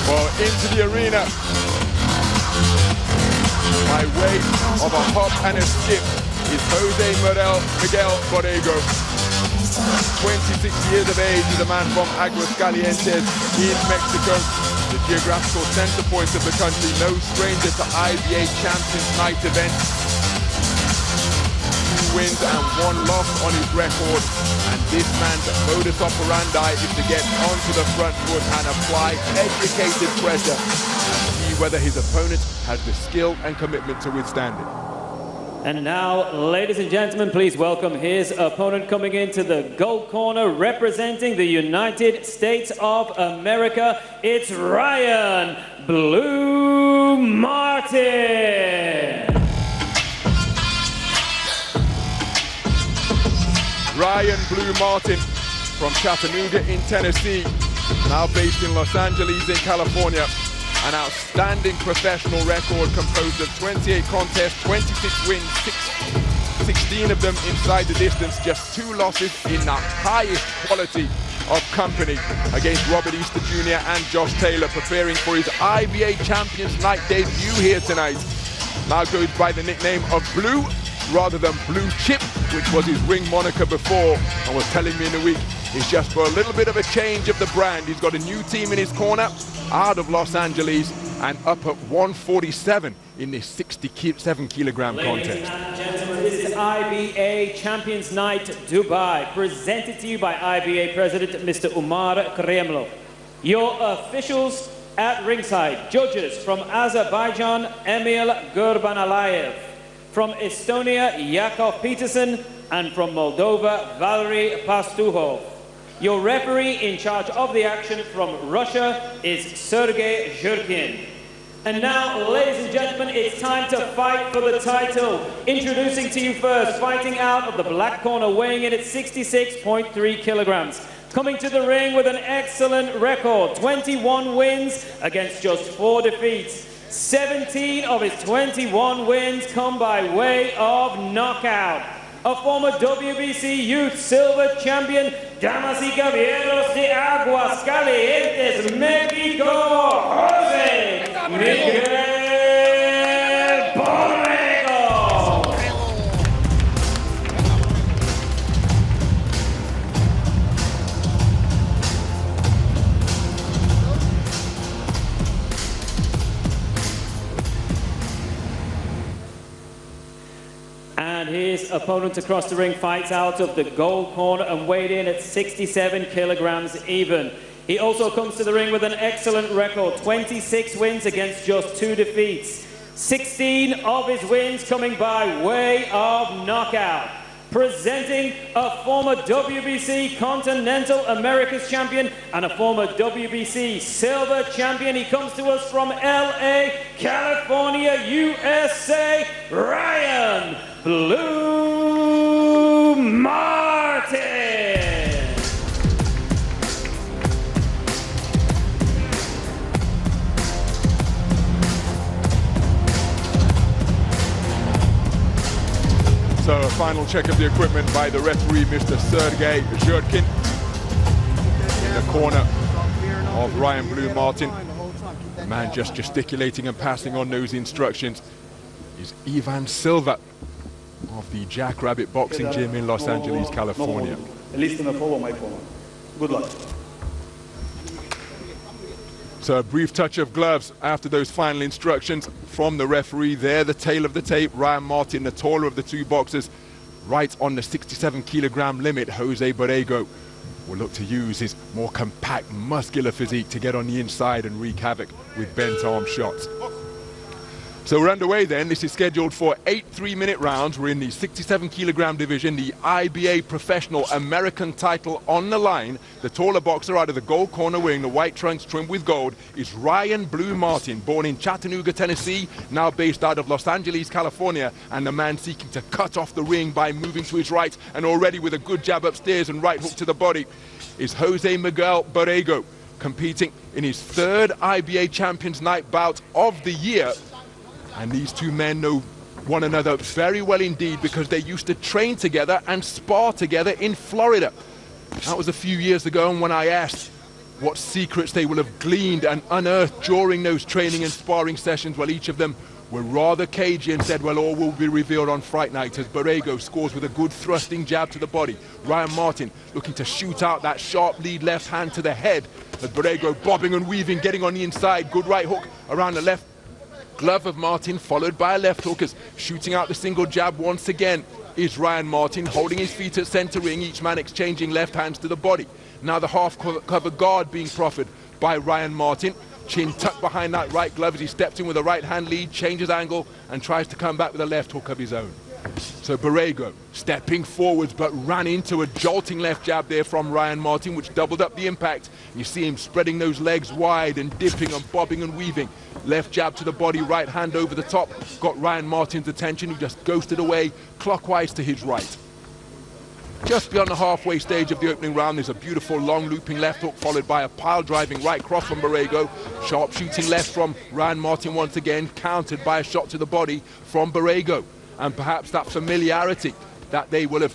Well, into the arena, by way of a hop and a skip, is Miguel Borrego. 26 years of age, is a man from Aguascalientes in Mexico, the geographical center point of the country, no stranger to IBA Champions Night events. 2 wins and 1 loss on his record, and this man's modus operandi is to get onto the front foot and apply educated pressure and see whether his opponent has the skill and commitment to withstand it. And now, ladies and gentlemen, please welcome his opponent coming into the gold corner, representing the United States of America. It's Ryan Blue Martin. Ryan Blue Martin from Chattanooga in Tennessee, now based in Los Angeles in California. An outstanding professional record composed of 28 contests, 26 wins, 16 of them inside the distance, just 2 losses in the highest quality of company against Robert Easter Jr. and Josh Taylor, preparing for his IBA Champions Night debut here tonight. Now goes by the nickname of Blue rather than Blue Chip, which was his ring moniker before, and was telling me in the week it's just for a little bit of a change of the brand. He's got a new team in his corner out of Los Angeles and up at 147 in this 67 kilogram contest. Ladies and gentlemen, this is IBA Champions Night Dubai, presented to you by IBA President Mr. Umar Kremlov. Your officials at ringside: judges from Azerbaijan, Emil Gurbanalayev; from Estonia, Yakov Peterson; and from Moldova, Valery Pastuhov. Your referee in charge of the action from Russia is Sergei Zhurkin. And now, ladies and gentlemen, it's time to fight for the title. Introducing to you first, fighting out of the black corner, weighing in at 66.3 kilograms. Coming to the ring with an excellent record, 21 wins against just 4 defeats. 17 of his 21 wins come by way of knockout. A former WBC Youth Silver Champion, damas y caballeros de Aguascalientes, Mexico, Jose Miguel Borrego. And his opponent across the ring fights out of the gold corner and weighed in at 67 kilograms even. He also comes to the ring with an excellent record, 26 wins against just 2 defeats. 16 of his wins coming by way of knockout. Presenting a former WBC Continental Americas champion and a former WBC Silver champion. He comes to us from LA, California, USA, Ryan Blue Martin. So a final check of the equipment by the referee, Mr. Sergei Zhurkin, in the corner of Ryan Blue Martin. The man just gesticulating and passing on those instructions is Ivan Silva of the Jackrabbit Boxing Gym in Los Angeles, California. Listen and follow my phone. Good luck. So a brief touch of gloves after those final instructions from the referee there. The tail of the tape, Ryan Martin, the taller of the 2 boxers, right on the 67 kilogram limit. Jose Borrego will look to use his more compact, muscular physique to get on the inside and wreak havoc with bent arm shots. So we're underway then. This is scheduled for 8 3-minute rounds. We're in the 67 kilogram division, the IBA Professional American title on the line. The taller boxer out of the gold corner wearing the white trunks trimmed with gold is Ryan Blue Martin, born in Chattanooga, Tennessee, now based out of Los Angeles, California, and the man seeking to cut off the ring by moving to his right, and already with a good jab upstairs and right hook to the body is Jose Miguel Borrego, competing in his 3rd IBA Champions Night bout of the year. And these 2 men know one another very well indeed, because they used to train together and spar together in Florida. That was a few years ago, and when I asked what secrets they will have gleaned and unearthed during those training and sparring sessions. Well, each of them were rather cagey and said, well, all will be revealed on fight night, as Borrego scores with a good thrusting jab to the body. Ryan Martin looking to shoot out that sharp lead left hand to the head, as Borrego bobbing and weaving, getting on the inside. Good right hook around the left glove of Martin, followed by a left hook, as shooting out the single jab once again is Ryan Martin, holding his feet at center ring, each man exchanging left hands to the body. Now the half cover guard being proffered by Ryan Martin. Chin tucked behind that right glove as he steps in with a right hand lead, changes angle and tries to come back with a left hook of his own. So Borrego stepping forwards, but ran into a jolting left jab there from Ryan Martin, which doubled up the impact. You see him spreading those legs wide and dipping and bobbing and weaving. Left jab to the body, right hand over the top. Got Ryan Martin's attention, who just ghosted away clockwise to his right. Just beyond the halfway stage of the opening round, there's a beautiful long looping left hook followed by a pile driving right cross from Borrego. Sharp shooting left from Ryan Martin once again, countered by a shot to the body from Borrego. And perhaps that familiarity that they will have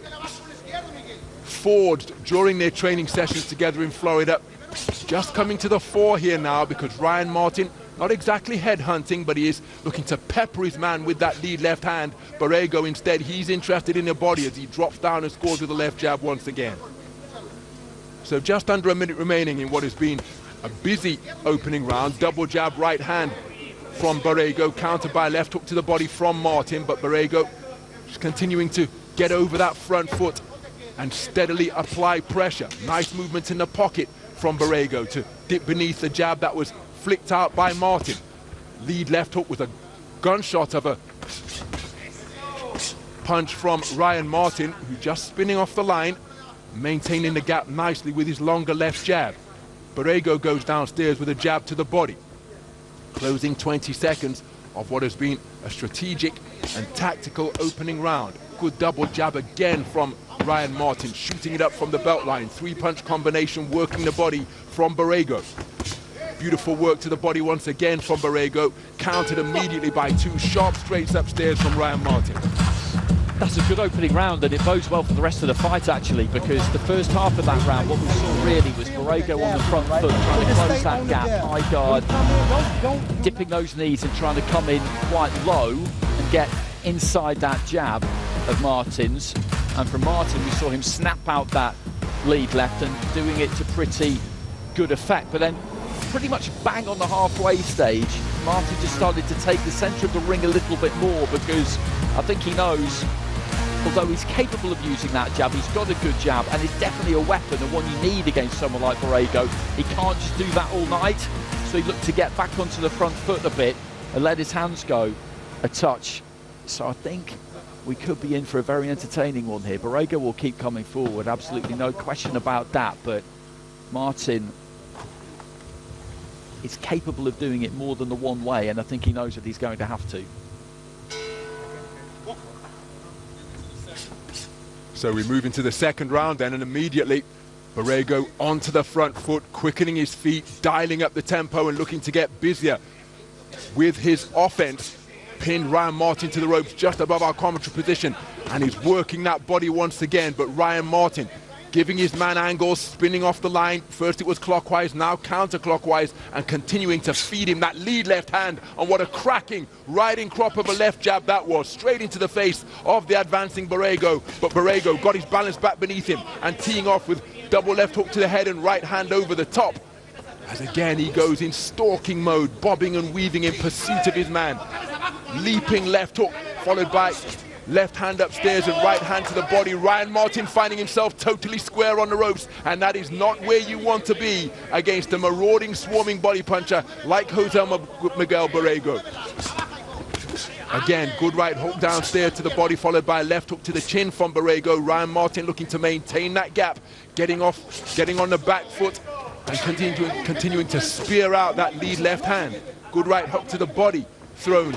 forged during their training sessions together in Florida just coming to the fore here now, because Ryan Martin, not exactly headhunting, but he is looking to pepper his man with that lead left hand. Borrego instead, he's interested in the body as he drops down and scores with a left jab once again. So just under a minute remaining in what has been a busy opening round. Double jab right hand from Borrego, countered by a left hook to the body from Martin, but Borrego just continuing to get over that front foot and steadily apply pressure. Nice movement in the pocket from Borrego to dip beneath the jab that was flicked out by Martin. Lead left hook with a gunshot of a punch from Ryan Martin, who just spinning off the line, maintaining the gap nicely with his longer left jab. Borrego goes downstairs with a jab to the body. Closing 20 seconds of what has been a strategic and tactical opening round. Good double jab again from Ryan Martin, shooting it up from the belt line. Three-punch combination working the body from Borrego. Beautiful work to the body once again from Borrego, countered immediately by two sharp straights upstairs from Ryan Martin. That's a good opening round, and it bodes well for the rest of the fight actually, because the first half of that round, what we saw really was Borrego on the front foot, trying to close that gap, high guard, dipping those knees and trying to come in quite low and get inside that jab of Martin's. And from Martin, we saw him snap out that lead left and doing it to pretty good effect. But then pretty much bang on the halfway stage, Martin just started to take the centre of the ring a little bit more, because I think he knows, although he's capable of using that jab, he's got a good jab and it's definitely a weapon and one you need against someone like Borrego. He can't just do that all night, so he looked to get back onto the front foot a bit and let his hands go a touch. So I think we could be in for a very entertaining one here. Borrego will keep coming forward, absolutely no question about that, but Martin is capable of doing it more than the one way, and I think he knows that he's going to have to. So we move into the second round then, and immediately Borrego onto the front foot, quickening his feet, dialing up the tempo and looking to get busier with his offense. Pinned Ryan Martin to the ropes just above our commentary position, and he's working that body once again, but Ryan Martin giving his man angles, spinning off the line. First it was clockwise, now counterclockwise, and continuing to feed him that lead left hand. And what a cracking riding crop of a left jab that was, straight into the face of the advancing Borrego. But Borrego got his balance back beneath him and teeing off with double left hook to the head and right hand over the top. As again he goes in stalking mode, bobbing and weaving in pursuit of his man. Leaping left hook, followed by left hand upstairs and right hand to the body. Ryan Martin finding himself totally square on the ropes, and that is not where you want to be against a marauding, swarming body puncher like Miguel Borrego. Again, good right hook downstairs to the body, followed by a left hook to the chin from Borrego. Ryan Martin looking to maintain that gap, getting on the back foot and continuing to spear out that lead left hand. Good right hook to the body thrown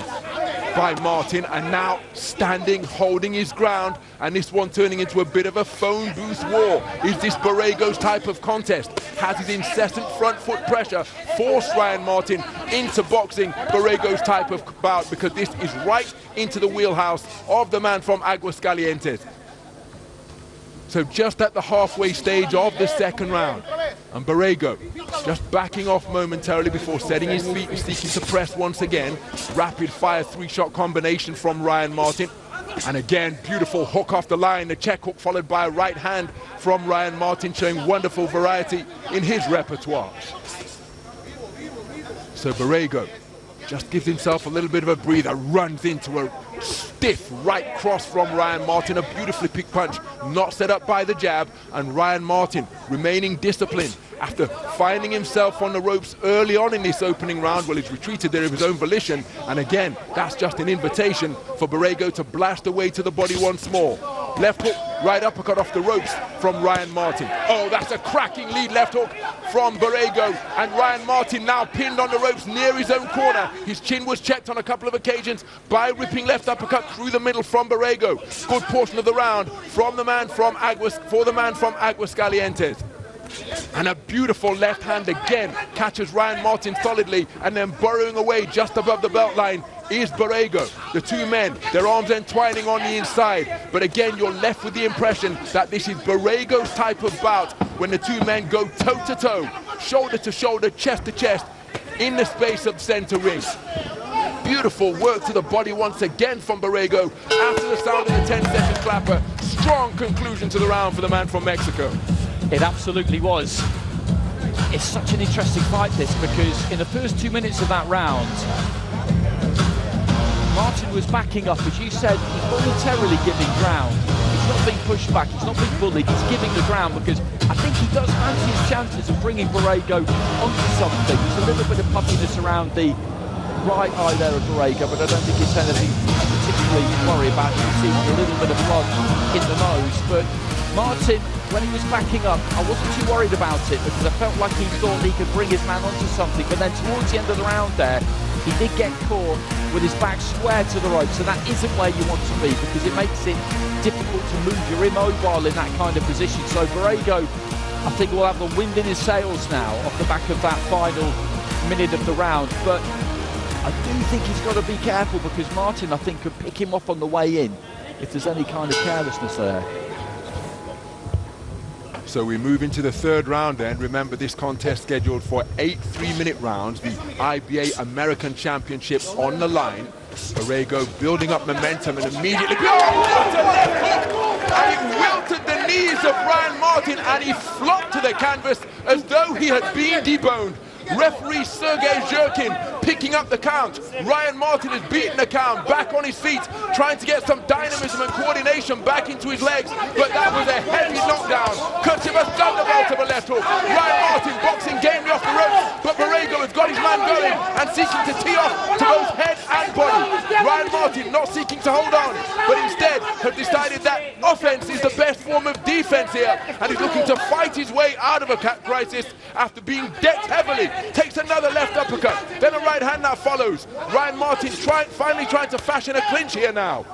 by Martin, and now standing, holding his ground, and this one turning into a bit of a phone booth war. Is this Borrego's type of contest? Has his incessant front foot pressure forced Ryan Martin into boxing Borrego's type of bout? Because this is right into the wheelhouse of the man from Aguascalientes. So just at the halfway stage of the second round, And Borrego just backing off momentarily before setting his feet and seeking to press once again. Rapid fire 3-shot combination from Ryan Martin. And again, beautiful hook off the line, the check hook followed by a right hand from Ryan Martin, showing wonderful variety in his repertoire. So Borrego just gives himself a little bit of a breather, runs into a stiff right cross from Ryan Martin, a beautifully picked punch, not set up by the jab, and Ryan Martin remaining disciplined after finding himself on the ropes early on in this opening round. Well, he's retreated there of his own volition, and again, that's just an invitation for Borrego to blast away to the body once more. Left hook, right uppercut off the ropes from Ryan Martin. Oh, that's a cracking lead left hook from Borrego, and Ryan Martin now pinned on the ropes near his own corner. His chin was checked on a couple of occasions by a ripping left uppercut through the middle from Borrego. Good portion of the round from the man from Aguascalientes. And a beautiful left hand again catches Ryan Martin solidly, and then burrowing away just above the belt line is Borrego. The two men, their arms entwining on the inside, but again you're left with the impression that this is Borrego's type of bout when the two men go toe to toe, shoulder to shoulder, chest to chest in the space of center ring. Beautiful work to the body once again from Borrego after the sound of the 10-second clapper. Strong conclusion to the round for the man from Mexico. It absolutely was. It's such an interesting fight, this, because in the first 2 minutes of that round, Martin was backing up, as you said, he's voluntarily giving ground. He's not being pushed back, he's not being bullied, he's giving the ground because I think he does fancy his chances of bringing Borrego onto something. There's a little bit of puffiness around the right eye there of Borrego, but I don't think it's anything to particularly worry about. You can see a little bit of blood in the nose, but Martin, when he was backing up, I wasn't too worried about it because I felt like he thought he could bring his man onto something, but then towards the end of the round there, he did get caught with his back square to the rope, so that isn't where you want to be because it makes it difficult to move. You're immobile in that kind of position. So Borrego, I think, will have the wind in his sails now off the back of that final minute of the round, but I do think he's got to be careful because Martin, I think, could pick him up on the way in if there's any kind of carelessness there. So we move into the third round then. Remember, this contest scheduled for 8 3-minute rounds. The IBA American Championship on the line. Borrego building up momentum and immediately... Oh, what a left hook! And it wilted the knees of Ryan Martin and he flopped to the canvas as though he had been deboned. Referee Sergei Zhurkin picking up the count. Ryan Martin has beaten the count, back on his feet, trying to get some dynamism and coordination back into his legs, but that was a heavy knockdown. Courtesy of a thunderbolt of a left hook. Ryan Martin boxing gamely off the ropes, but Borrego has got his man going and seeking to tee off to both head and body. Ryan Martin not seeking to hold on, but instead have decided that offense is the best form of defense here, and he's looking to fight his way out of a crisis after being decked heavily. Takes another left uppercut, then a right hand that follows. Ryan Martin finally trying to fashion a clinch here now.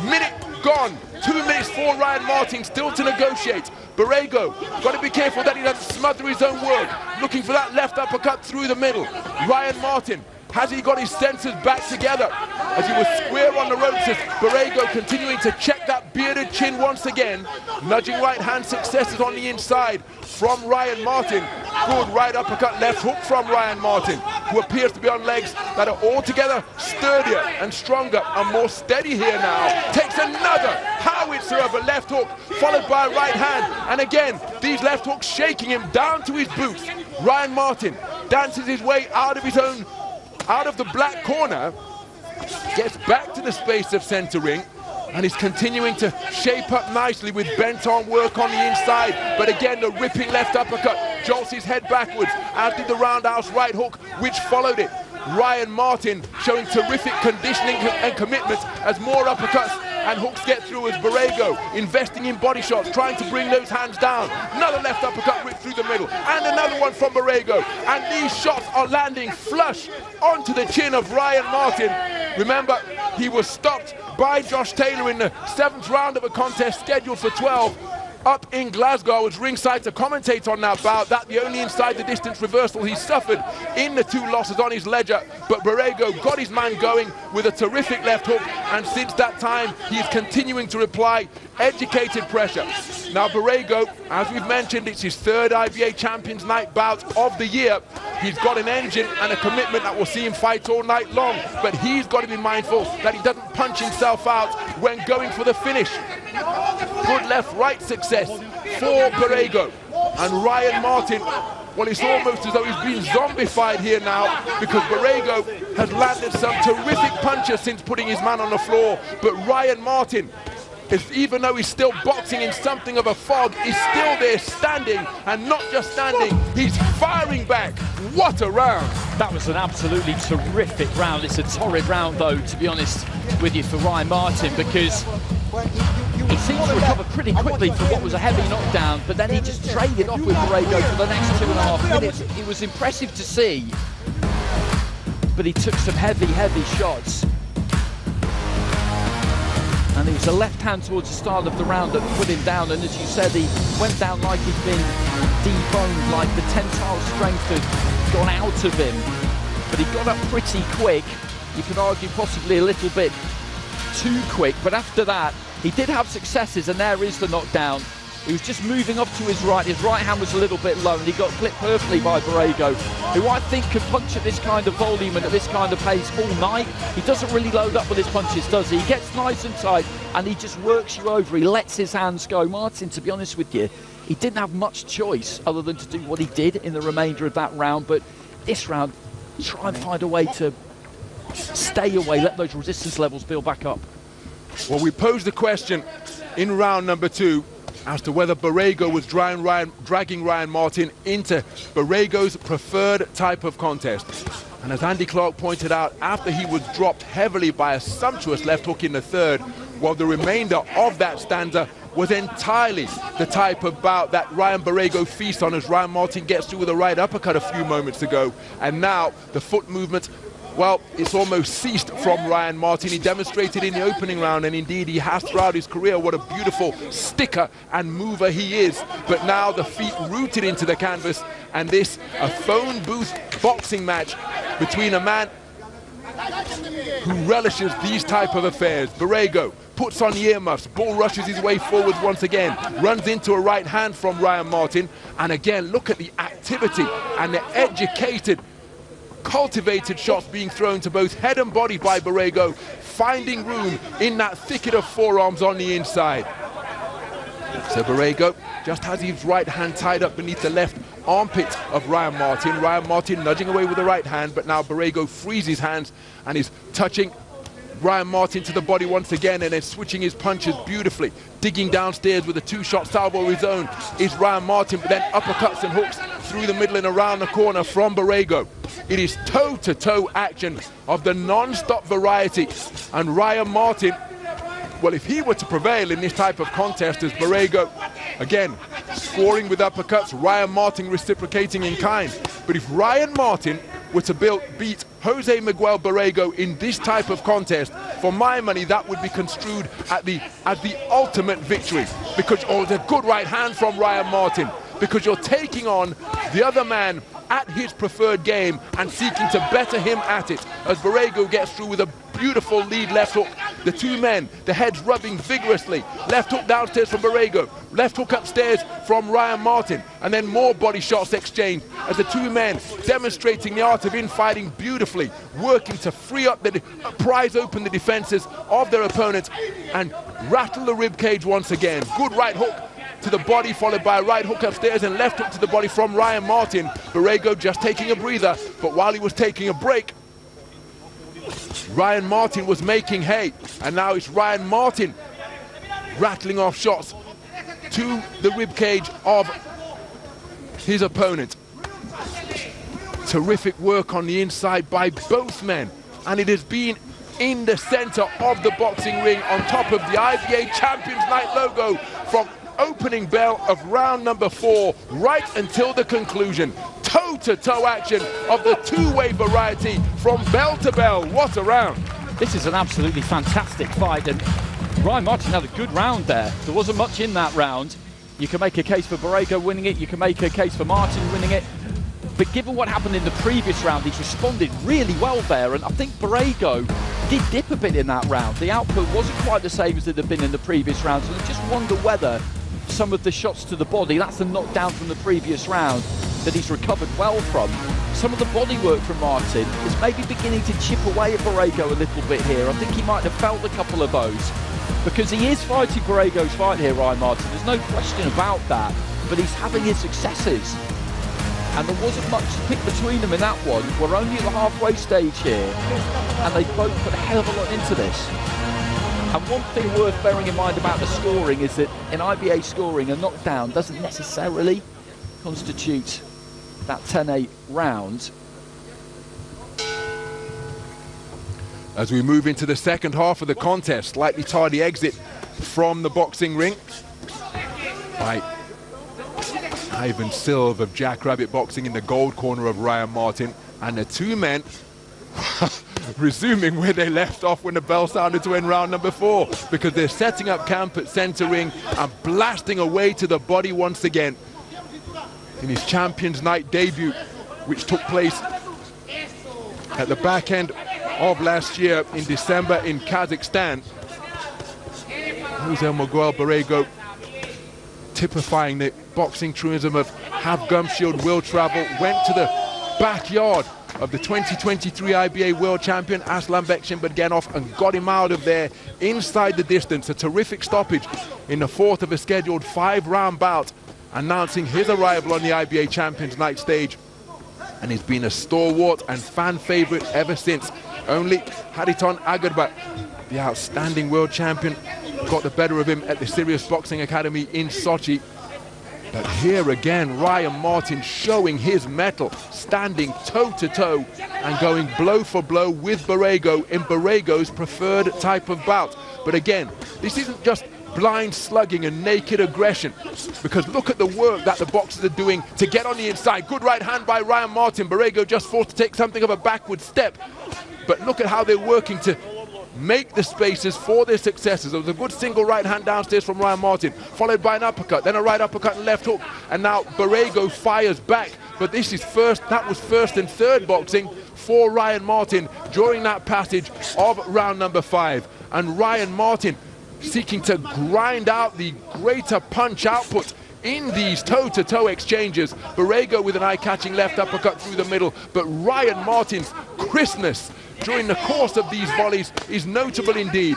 Minute gone, 2 minutes for Ryan Martin still to negotiate. Borrego, got to be careful that he doesn't smother his own work. Looking for that left uppercut through the middle. Ryan Martin, has he got his senses back together? As he was square on the ropes, as Borrego continuing to check that bearded chin once again. Nudging right hand successes on the inside from Ryan Martin. Good right uppercut, left hook from Ryan Martin, who appears to be on legs that are altogether sturdier and stronger and more steady here now. Takes another howitzer of a left hook, followed by a right hand. And again, these left hooks shaking him down to his boots. Ryan Martin dances his way out of the black corner, gets back to the space of center ring, and is continuing to shape up nicely with bent arm work on the inside. But again, the ripping left uppercut jolts his head backwards, as did the roundhouse right hook, which followed it. Ryan Martin showing terrific conditioning and commitment as more uppercuts and hooks get through, as Borrego investing in body shots, trying to bring those hands down. Another left uppercut ripped through the middle, and another one from Borrego. And these shots are landing flush onto the chin of Ryan Martin. Remember, he was stopped by Josh Taylor in the 7th round of a contest scheduled for 12. up in Glasgow. I was ringside to commentate on that bout. That the only inside the distance reversal he suffered in the 2 losses on his ledger. But Borrego got his man going with a terrific left hook, and since that time he is continuing to apply educated pressure. Now Borrego, as we've mentioned, it's his 3rd IBA Champions Night bout of the year. He's got an engine and a commitment that will see him fight all night long, but he's got to be mindful that he doesn't punch himself out when going for the finish. Good left-right success for Borrego. And Ryan Martin, well, it's almost as though he's been zombified here now, because Borrego has landed some terrific punches since putting his man on the floor. But Ryan Martin, even though he's still boxing in something of a fog, he's still there standing, and not just standing, he's firing back. What a round! That was an absolutely terrific round. It's a torrid round, though, to be honest with you, for Ryan Martin, because he seemed to recover pretty quickly from what was a heavy knockdown, but then he just traded off with Borrego for the next 2.5 minutes. It was impressive to see, but he took some heavy shots. And it was a left hand towards the start of the round that put him down, and as you said, he went down like he'd been deboned, like the tensile strength had gone out of him. But he got up pretty quick. You could argue possibly a little bit too quick, but after that he did have successes, and there is the knockdown. He was just moving up to his right hand was a little bit low, and he got clipped perfectly by Borrego, who I think can punch at this kind of volume and at this kind of pace all night. He doesn't really load up with his punches, does he? He gets nice and tight, and he just works you over. He lets his hands go. Martin, to be honest with you, he didn't have much choice other than to do what he did in the remainder of that round, but this round, try and find a way to stay away, let those resistance levels build back up. Well, we posed the question in round number 2 as to whether Borrego was dragging Ryan Martin into Borrego's preferred type of contest. And as Andy Clark pointed out, after he was dropped heavily by a sumptuous left hook in the 3rd, while the remainder of that stanza was entirely the type of bout that Ryan Borrego feasts on, as Ryan Martin gets through with a right uppercut a few moments ago. And now the foot movement, well, it's almost ceased from Ryan Martin. He demonstrated in the opening round, and indeed he has throughout his career, what a beautiful sticker and mover he is. But now the feet rooted into the canvas, and this a phone booth boxing match between a man who relishes these type of affairs. Borrego puts on the earmuffs, bull rushes his way forward once again, runs into a right hand from Ryan Martin, and again, look at the activity and the educated, cultivated shots being thrown to both head and body by Borrego, finding room in that thicket of forearms on the inside. So Borrego just has his right hand tied up beneath the left armpit of Ryan Martin. Ryan Martin nudging away with the right hand, but now Borrego frees his hands and is touching Ryan Martin to the body once again, and then switching his punches beautifully. Digging downstairs with a 2-shot salvo of his own is Ryan Martin, but then uppercuts and hooks through the middle and around the corner from Borrego. It is toe-to-toe action of the non-stop variety, and Ryan Martin, well, if he were to prevail in this type of contest as Borrego, again, scoring with uppercuts, Ryan Martin reciprocating in kind. But if Ryan Martin were to beat Jose Miguel Borrego in this type of contest, for my money, that would be construed as the ultimate victory. Because, oh, it's a good right hand from Ryan Martin, because you're taking on the other man at his preferred game and seeking to better him at it, as Borrego gets through with a beautiful lead left hook. The two men, the heads rubbing vigorously. Left hook downstairs from Borrego, left hook upstairs from Ryan Martin, and then more body shots exchanged as the two men demonstrating the art of infighting beautifully, working to free up prise open the defenses of their opponents and rattle the rib cage once again. Good right hook to the body, followed by a right hook upstairs and left hook to the body from Ryan Martin. Borrego just taking a breather, but while he was taking a break, Ryan Martin was making hay, and now it's Ryan Martin rattling off shots to the rib cage of his opponent. Terrific work on the inside by both men, and it has been in the center of the boxing ring on top of the IBA Champions Night logo from opening bell of round number 4 right until the conclusion. Toe-to-toe action of the two-way variety from bell to bell. What a round. This is an absolutely fantastic fight, and Ryan Martin had a good round there. There wasn't much in that round, You can make a case for Borrego winning it, you can make a case for Martin winning it. But given what happened in the previous round, he's responded really well there, and I think Borrego did dip a bit in that round. The output wasn't quite the same as it had been in the previous rounds, and I just wonder whether some of the shots to the body, that's the knockdown from the previous round that he's recovered well from. Some of the body work from Martin is maybe beginning to chip away at Borrego a little bit here. I think he might have felt a couple of those, because he is fighting Borrego's fight here, Ryan Martin. There's no question about that, but he's having his successes. And there wasn't much to pick between them in that one. We're only at the halfway stage here, and they both put a hell of a lot into this. And one thing worth bearing in mind about the scoring is that in IBA scoring, a knockdown doesn't necessarily constitute that 10-8 round. As we move into the second half of the contest, slightly tardy exit from the boxing ring by Ivan Silv of Jackrabbit Boxing in the gold corner of Ryan Martin, and the two men resuming where they left off when the bell sounded to end round number 4, because they're setting up camp at centre ring and blasting away to the body once again. In his Champions Night debut, which took place at the back end of last year in December in Kazakhstan, Jose Miguel Borrego typifying the boxing truism of have gum shield, will travel, went to the backyard of the 2023 IBA world champion Aslan Bekşenbergenov and got him out of there inside the distance. A terrific stoppage in the 4th of a scheduled 5-round bout, announcing his arrival on the IBA Champions Night stage, and he's been a stalwart and fan favorite ever since. Only Hariton Agarbek, the outstanding world champion, got the better of him at the Sirius Boxing Academy in Sochi. But here again, Ryan Martin showing his mettle, standing toe-to-toe and going blow for blow with Borrego in Borrego's preferred type of bout. But again, this isn't just blind slugging and naked aggression, because look at the work that the boxers are doing to get on the inside. Good right hand by Ryan Martin. Borrego just forced to take something of a backward step. But look at how they're working to make the spaces for their successes. There was a good single right hand downstairs from Ryan Martin, followed by an uppercut, then a right uppercut and left hook, and now Borrego fires back. But this is that was first and third boxing for Ryan Martin during that passage of round number 5. And Ryan Martin seeking to grind out the greater punch output in these toe-to-toe exchanges. Borrego with an eye-catching left uppercut through the middle, but Ryan Martin's crispness during the course of these volleys is notable indeed.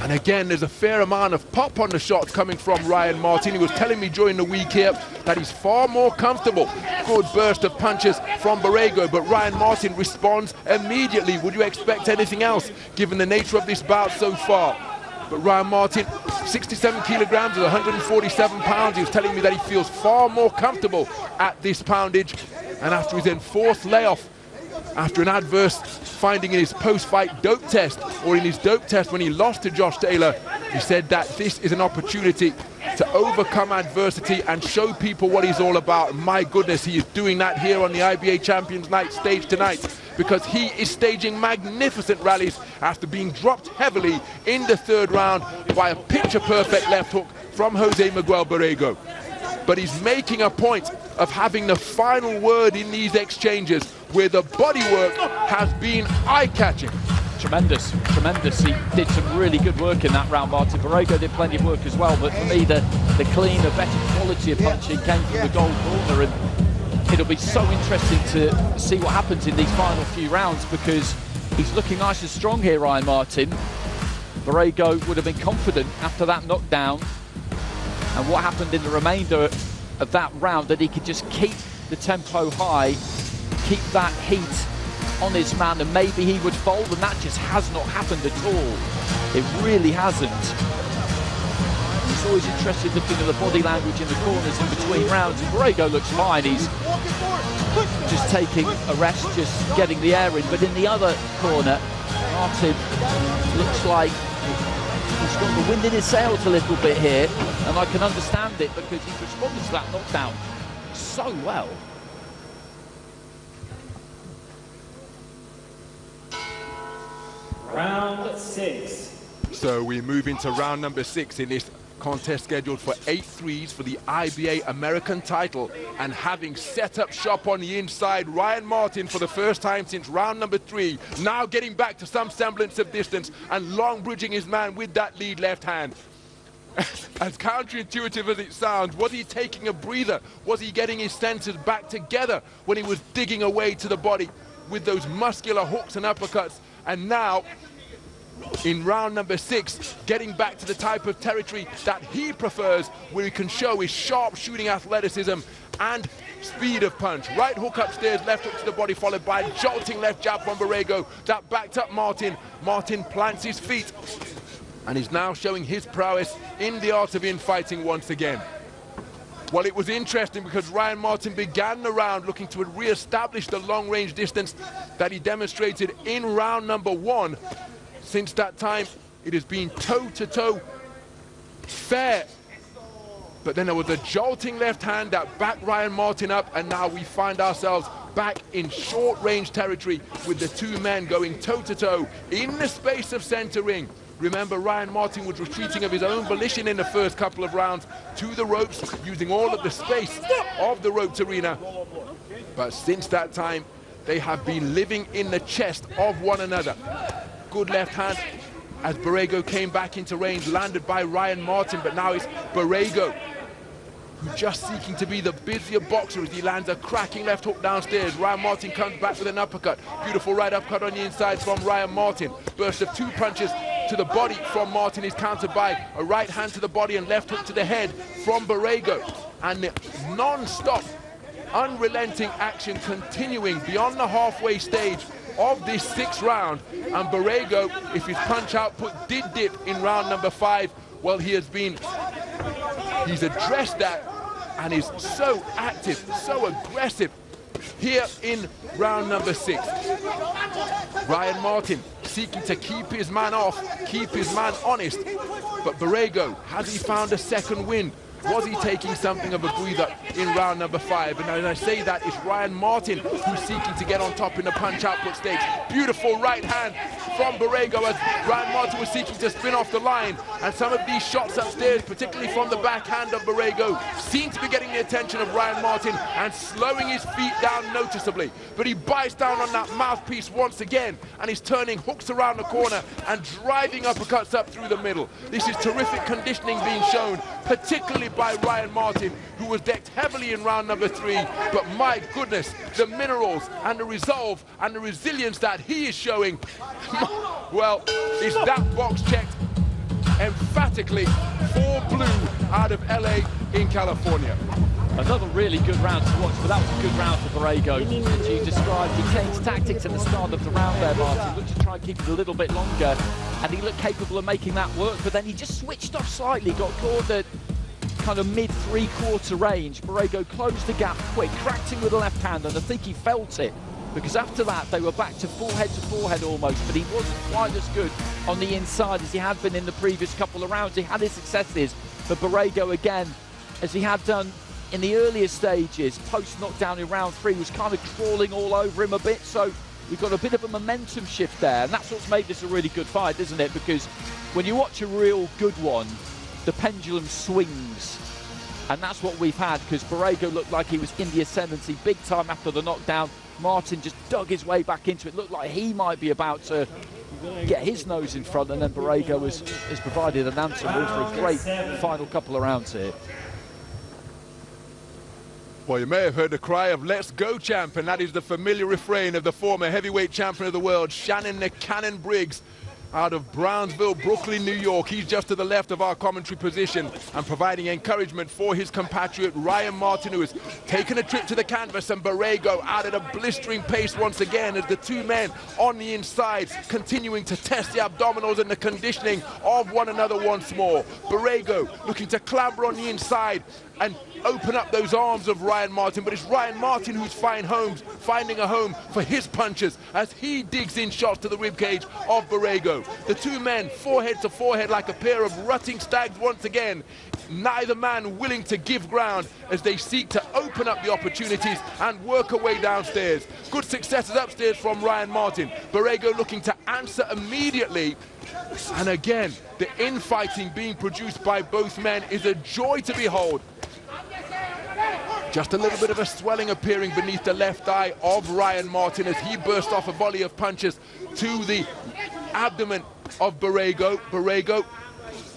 And again, there's a fair amount of pop on the shots coming from Ryan Martin. He was telling me during the week here that he's far more comfortable. Good burst of punches from Borrego, but Ryan Martin responds immediately. Would you expect anything else, given the nature of this bout so far? But Ryan Martin, 67 kilograms is 147 pounds. He was telling me that he feels far more comfortable at this poundage. And after his enforced layoff, after an adverse finding in his post-fight dope test, or in his dope test when he lost to Josh Taylor, he said that this is an opportunity to overcome adversity and show people what he's all about. And my goodness, he is doing that here on the IBA Champions Night stage tonight, because he is staging magnificent rallies after being dropped heavily in the 3rd round by a picture-perfect left hook from Jose Miguel Borrego. But he's making a point of having the final word in these exchanges, where the bodywork has been eye-catching. Tremendous, tremendous. He did some really good work in that round, Martin. Borrego did plenty of work as well, but for me, the cleaner, better quality of punching came from the gold corner, and it'll be so interesting to see what happens in these final few rounds, because he's looking nice and strong here, Ryan Martin. Borrego would have been confident after that knockdown, and what happened in the remainder of that round, that he could just keep the tempo high, keep that heat on his man, and maybe he would fold, and that just has not happened at all. It really hasn't. It's always interesting looking at the body language in the corners in between rounds, and Borrego looks fine. He's just taking a rest, just getting the air in, but in the other corner, Martin looks like he's got the wind in his sails a little bit here, and I can understand it, because he's responded to that knockdown so well. Round 6. So we move into round number 6 in this contest scheduled for 8 threes for the IBA American title, and having set up shop on the inside, Ryan Martin, for the first time since round number 3, now getting back to some semblance of distance and long bridging his man with that lead left hand. As counterintuitive as it sounds, was he taking a breather? Was he getting his senses back together when he was digging away to the body with those muscular hooks and uppercuts? And now, in round number 6, getting back to the type of territory that he prefers, where he can show his sharp shooting athleticism and speed of punch. Right hook upstairs, left hook to the body, followed by a jolting left jab from Borrego. That backed up Martin. Martin plants his feet and is now showing his prowess in the art of infighting once again. Well, it was interesting because Ryan Martin began the round looking to re-establish the long-range distance that he demonstrated in round number 1. Since that time, it has been toe-to-toe fair. But then there was a jolting left hand that backed Ryan Martin up, and now we find ourselves back in short-range territory with the two men going toe-to-toe in the space of center ring. Remember, Ryan Martin was retreating of his own volition in the first couple of rounds to the ropes, using all of the space of the ropes arena. But since that time, they have been living in the chest of one another. Good left hand as Borrego came back into range, landed by Ryan Martin, but now it's Borrego who's just seeking to be the busier boxer as he lands a cracking left hook downstairs. Ryan Martin comes back with an uppercut. Beautiful right uppercut on the inside from Ryan Martin. Burst of 2 punches to the body from Martin is countered by a right hand to the body and left hook to the head from Borrego. And the non-stop, unrelenting action continuing beyond the halfway stage of this 6th round. And Borrego, if his punch output did dip in round number 5, well, he's addressed that and is so active, so aggressive here in round number 6. Ryan Martin seeking to keep his man off, keep his man honest, but Borrego, has he found a second wind? Was he taking something of a breather in round number 5? And as I say that, it's Ryan Martin who's seeking to get on top in the punch output stage. Beautiful right hand from Borrego as Ryan Martin was seeking to spin off the line. And some of these shots upstairs, particularly from the backhand of Borrego, seem to be getting the attention of Ryan Martin and slowing his feet down noticeably. But he bites down on that mouthpiece once again, and he's turning hooks around the corner and driving uppercuts up through the middle. This is terrific conditioning being shown, particularly by Ryan Martin, who was decked heavily in round number 3. But my goodness, the minerals and the resolve and the resilience that he is showing, well, is that box checked emphatically for blue out of LA in California. Another really good round to watch, but that was a good round for Borrego. As you described, he changed tactics at the start of the round there, Martin. He looked to try and keep it a little bit longer, and he looked capable of making that work, but then he just switched off slightly, got caught at kind of mid 3/4 range. Borrego closed the gap quick, cracked him with a left hand, and I think he felt it, because after that they were back to forehead almost, but he wasn't quite as good on the inside as he had been in the previous couple of rounds. He had his successes, but Borrego, again, as he had done in the earlier stages, post-knockdown in round 3, was kind of crawling all over him a bit, so we've got a bit of a momentum shift there, and that's what's made this a really good fight, isn't it? Because when you watch a real good one, the pendulum swings, and that's what we've had, because Borrego looked like he was in the ascendancy big time after the knockdown. Martin just dug his way back into it, looked like he might be about to get his nose in front, and then Borrego has provided an answer for a great final couple of rounds here. Well, you may have heard the cry of "Let's go, champ," and that is the familiar refrain of the former heavyweight champion of the world, Shannon the Cannon Briggs, out of Brownsville, Brooklyn, New York. He's just to the left of our commentary position and providing encouragement for his compatriot Ryan Martin, who has taken a trip to the canvas, and Borrego out at a blistering pace once again as the two men on the inside continuing to test the abdominals and the conditioning of one another once more. Borrego looking to clamber on the inside and open up those arms of Ryan Martin, but it's Ryan Martin who's finding a home for his punches as he digs in shots to the ribcage of Borrego. The two men forehead to forehead like a pair of rutting stags once again neither man willing to give ground as they seek to open up the opportunities and work a way downstairs. Good successes upstairs from Ryan Martin. Borrego looking to answer immediately. And again, the infighting being produced by both men is a joy to behold. Just a little bit of a swelling appearing beneath the left eye of Ryan Martin as he burst off a volley of punches to the abdomen of Borrego. Borrego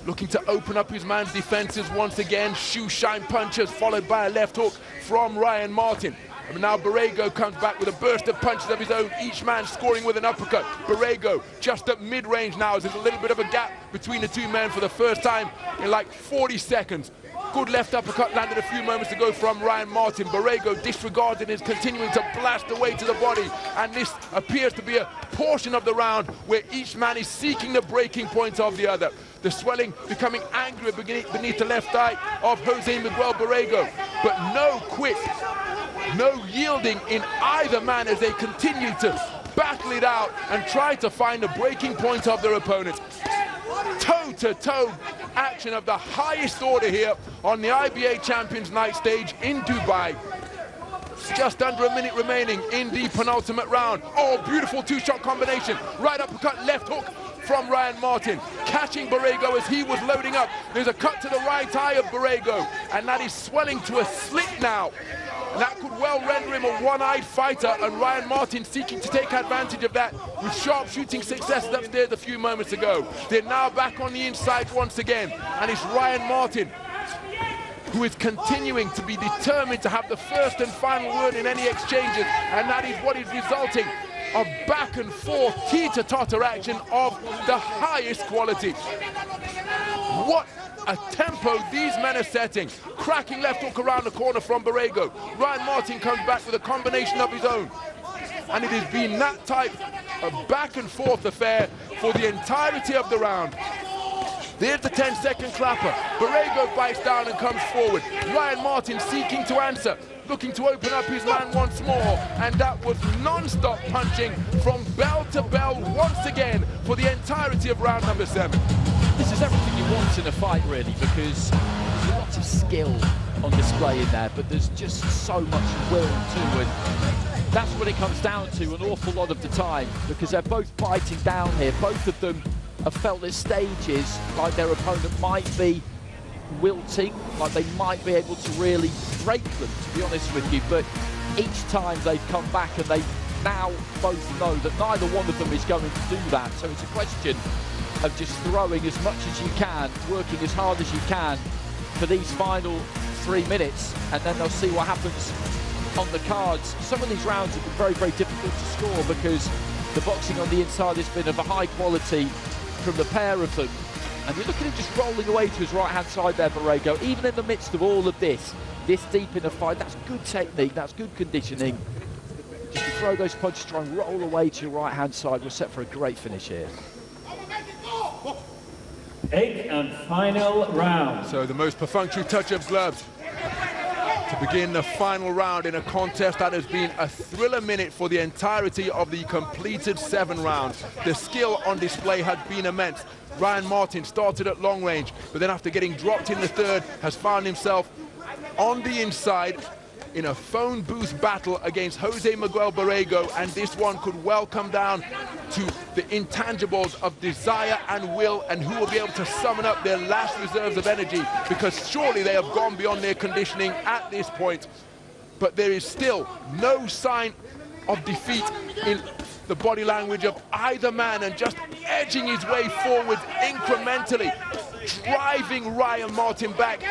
looking to open up his man's defenses once again. Shoe shine punches followed by a left hook from Ryan Martin. And now Borrego comes back with a burst of punches of his own, each man scoring with an uppercut. Borrego just at mid-range now, as there's a little bit of a gap between the two men for the first time in like 40 seconds. Good left uppercut landed a few moments ago from Ryan Martin. Borrego disregarded is continuing to blast away to the body, and this appears to be a portion of the round where each man is seeking the breaking point of the other. The swelling becoming angrier beneath the left eye of Jose Miguel Borrego, but no quit, no yielding in either man as they continue to battle it out and try to find the breaking point of their opponents. Toe-to-toe action of the highest order here on the IBA Champions Night stage in Dubai. Just under a minute remaining in the penultimate round. Oh, beautiful two-shot combination. Right uppercut, left hook from Ryan Martin, catching Borrego as he was loading up. There's a cut to the right eye of Borrego, and that is swelling to a slit now. And that could well render him a one-eyed fighter, and Ryan Martin seeking to take advantage of that with sharp shooting successes upstairs a few moments ago. They're now back on the inside once again, and it's Ryan Martin who is continuing to be determined to have the first and final word in any exchanges, and that is what is resulting of back and forth teeter-totter action of the highest quality. What a tempo these men are setting. Cracking left hook around the corner from Borrego. Ryan Martin comes back with a combination of his own. And it has been that type of back and forth affair for the entirety of the round. There's the 10-second clapper. Borrego bites down and comes forward. Ryan Martin seeking to answer, looking to open up his man once more, and that was non-stop punching from bell to bell once again for the entirety of round number 7. This is everything you want in a fight, really, because there's lots of skill on display in there, but there's just so much will too, and that's what it comes down to an awful lot of the time, because they're both biting down here. Both of them have felt at stages like their opponent might be wilting, like they might be able to really break them, to be honest with you, but each time they've come back and they now both know that neither one of them is going to do that. So it's a question of just throwing as much as you can, working as hard as you can for these final 3 minutes, and then they'll see what happens on the cards. Some of these rounds have been very, very difficult to score because the boxing on the inside has been of a high quality from the pair of them. And you look at him just rolling away to his right-hand side there, Borrego. Even in the midst of all of this deep in the fight, that's good technique, that's good conditioning. Just to throw those punches, try and roll away to your right-hand side. We're set for a great finish here. 8th and final round. So the most perfunctory touch of gloves to begin the final round in a contest that has been a thriller minute for the entirety of the completed 7 rounds. The skill on display has been immense. Ryan Martin started at long range, but then after getting dropped in the third, has found himself on the inside in a phone booth battle against Jose Miguel Borrego, and this one could well come down to the intangibles of desire and will, and who will be able to summon up their last reserves of energy, because surely they have gone beyond their conditioning at this point. But there is still no sign of defeat in the body language of either man, and just edging his way forward incrementally, driving Ryan Martin back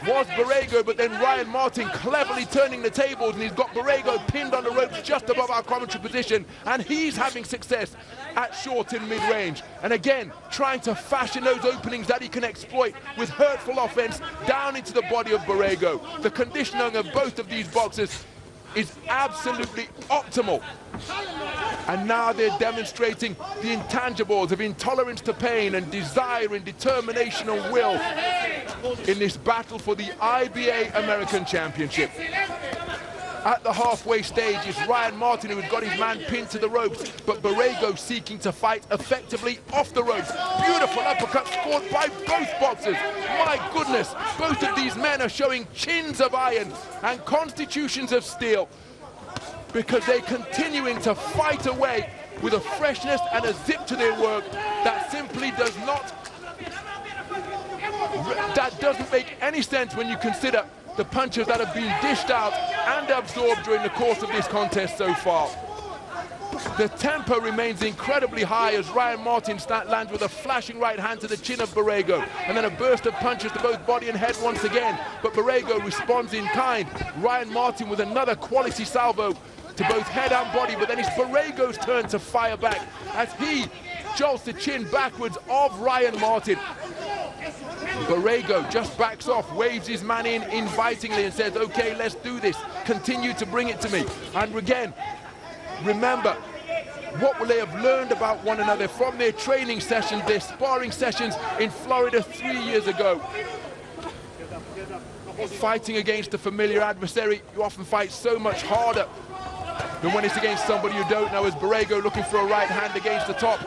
was Borrego, but then Ryan Martin cleverly turning the tables, and he's got Borrego pinned on the ropes just above our commentary position, and he's having success at short and mid-range, and again trying to fashion those openings that he can exploit with hurtful offense down into the body of Borrego. The conditioning of both of these boxers is absolutely optimal, and now they're demonstrating the intangibles of intolerance to pain and desire and determination and will in this battle for the IBA American Championship. At the halfway stage, it's Ryan Martin who's got his man pinned to the ropes, but Borrego seeking to fight effectively off the ropes. Beautiful uppercut scored by both boxers. My goodness, both of these men are showing chins of iron and constitutions of steel, because they're continuing to fight away with a freshness and a zip to their work that simply doesn't make any sense when you consider the punches that have been dished out and absorbed during the course of this contest so far. The tempo remains incredibly high as Ryan Martin lands with a flashing right hand to the chin of Borrego, and then a burst of punches to both body and head once again, but Borrego responds in kind. Ryan Martin with another quality salvo to both head and body, but then it's Borrego's turn to fire back as he jolts the chin backwards of Ryan Martin. Borrego just backs off, waves his man in invitingly and says, okay, let's do this, continue to bring it to me. And again, remember, what will they have learned about one another from their training sessions, their sparring sessions in Florida 3 years ago? Fighting against a familiar adversary, you often fight so much harder than when it's against somebody you don't know, as Borrego looking for a right hand against the top.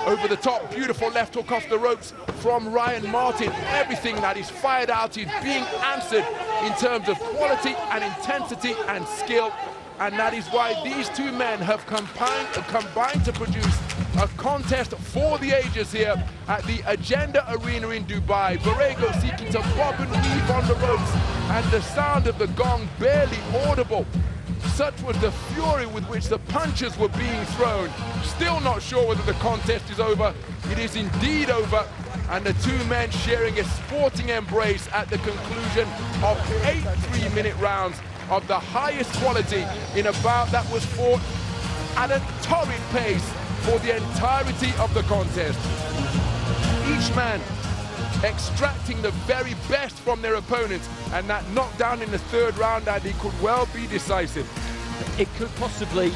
Over the top, beautiful left hook off the ropes from Ryan Martin. Everything that is fired out is being answered in terms of quality and intensity and skill. And that is why these two men have combined to produce a contest for the ages here at the Agenda Arena in Dubai. Borrego seeking to bob and weave on the ropes, and the sound of the gong barely audible. Such was the fury with which the punches were being thrown. Still not sure whether the contest is over. It is indeed over, and the two men sharing a sporting embrace at the conclusion of 8 3-minute rounds of the highest quality in a bout that was fought at a torrid pace for the entirety of the contest. Each man extracting the very best from their opponents, and that knockdown in the third round, Andy, could well be decisive. It could possibly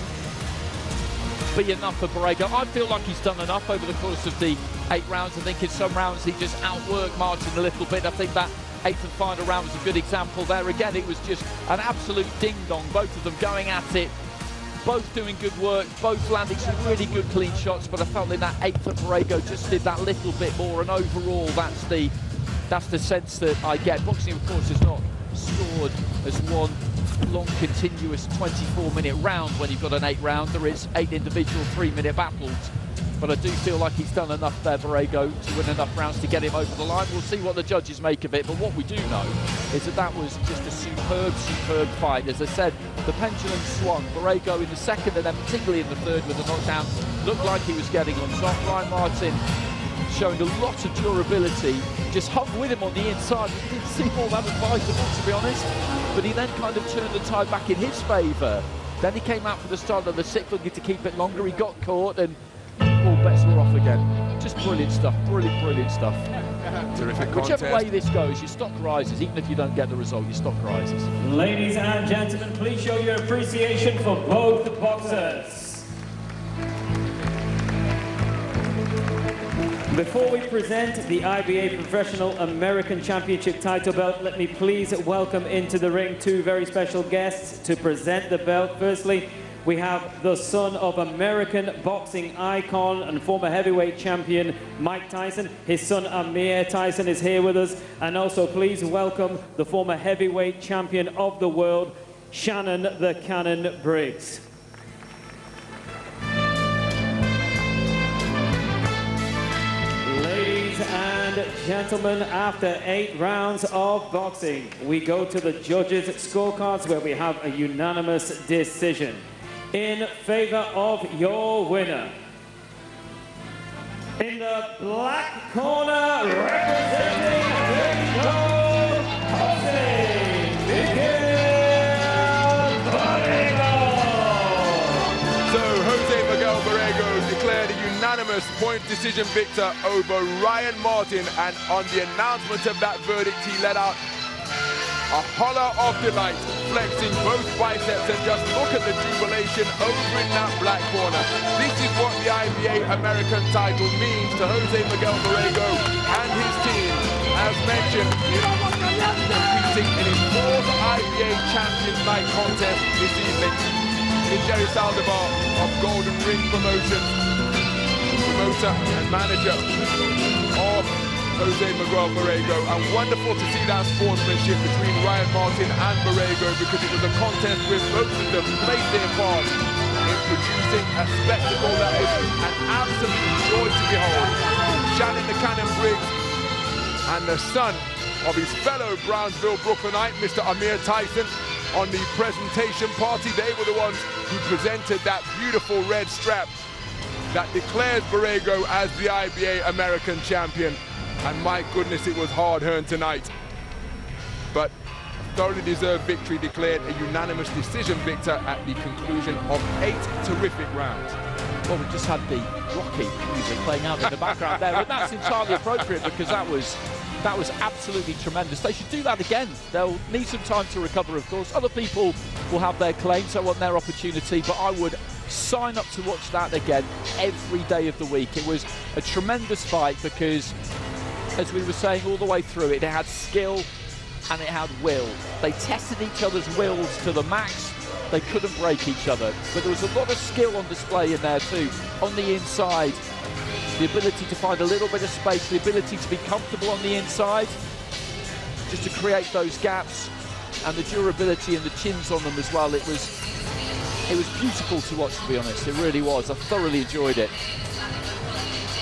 be enough for Borrego. I feel like he's done enough over the course of the 8 rounds. I think in some rounds he just outworked Martin a little bit. I think that 8th and final round was a good example there. Again, it was just an absolute ding-dong, both of them going at it, both doing good work, both landing some really good clean shots, but I felt in that 8th that Borrego just did that little bit more, and overall that's the sense that I get. Boxing, of course, is not scored as one long continuous 24-minute round. When you've got an 8 rounder, it's 8 individual 3-minute battles. But I do feel like he's done enough there, Borrego, to win enough rounds to get him over the line. We'll see what the judges make of it, but what we do know is that that was just a superb fight. As I said, the pendulum swung. Borrego in the second and then particularly in the third with the knockdown looked like he was getting on top. Ryan Martin showing a lot of durability, just hung with him on the inside. We didn't see all that advisable, to be honest, but he then kind of turned the tide back in his favour. Then he came out for the start of the 6th, looking to keep it longer. He got caught and all bets were off again. Just brilliant stuff, brilliant stuff. Terrific Whichever contest. way this goes, your stock rises. Even if you don't get the result, your stock rises. Ladies and gentlemen, please show your appreciation for both boxers. Before we present the IBA Professional American Championship title belt, let me please welcome into the ring 2 very special guests to present the belt. Firstly, we have the son of American boxing icon and former heavyweight champion Mike Tyson. His son Amir Tyson is here with us. And also please welcome the former heavyweight champion of the world, Shannon the Cannon Briggs. Ladies and gentlemen, after 8 rounds of boxing, we go to the judges' scorecards where we have a unanimous decision in favor of your winner. In the black corner, representing Miguel Borrego. So Jose Miguel Borrego declared a unanimous point decision victor over Ryan Martin, and on the announcement of that verdict, he let out a holler of delight, flexing both biceps, and just look at the jubilation over in that black corner. This is what the IBA American title means to Jose Miguel Borrego and his team. As mentioned, competing in his fourth IBA Champions Night contest this evening. In Jerry Saldivar of Golden Ring Promotions, promoter and manager of Jose Miguel Borrego, and wonderful to see that sportsmanship between Ryan Martin and Borrego, because it was a contest where both of them played their part in producing a spectacle that was an absolute joy to behold. Shannon the Cannon Briggs and the son of his fellow Brownsville Brooklynite, Mr. Amir Tyson, on the presentation party. They were the ones who presented that beautiful red strap that declares Borrego as the IBA American champion. And my goodness, it was hard-earned tonight. But a thoroughly deserved victory, declared a unanimous decision victor at the conclusion of 8 terrific rounds. Well, we just had the Rocky music playing out in the background there, and that's entirely appropriate because that was absolutely tremendous. They should do that again. They'll need some time to recover, of course. Other people will have their claims, so want their opportunity, but I would sign up to watch that again every day of the week. It was a tremendous fight because, as we were saying all the way through it, had skill and it had will. They tested each other's wills to the max. They couldn't break each other, but there was a lot of skill on display in there too. On the inside, the ability to find a little bit of space, the ability to be comfortable on the inside, just to create those gaps, and the durability and the chins on them as well. It was beautiful to watch, to be honest. It really was. I thoroughly enjoyed it.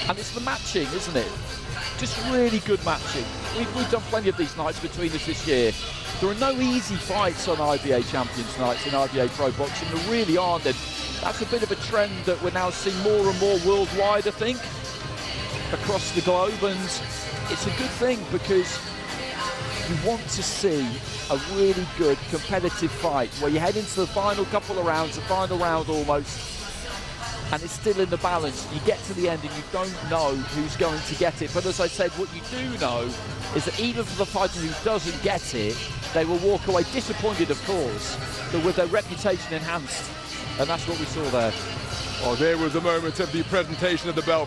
And it's the matching, isn't it? Just really good matching. We've done plenty of these nights between us this year. There are no easy fights on IBA Champions Nights in IBA Pro Boxing. There really aren't. And that's a bit of a trend that we're now seeing more and more worldwide, I think, across the globe. And it's a good thing because you want to see a really good competitive fight where you head into the final couple of rounds, the final round almost, and it's still in the balance. You get to the end and you don't know who's going to get it. But as I said, what you do know is that even for the fighter who doesn't get it, they will walk away disappointed, of course, but with their reputation enhanced. And that's what we saw there. Well, there was a moment of the presentation of the belt.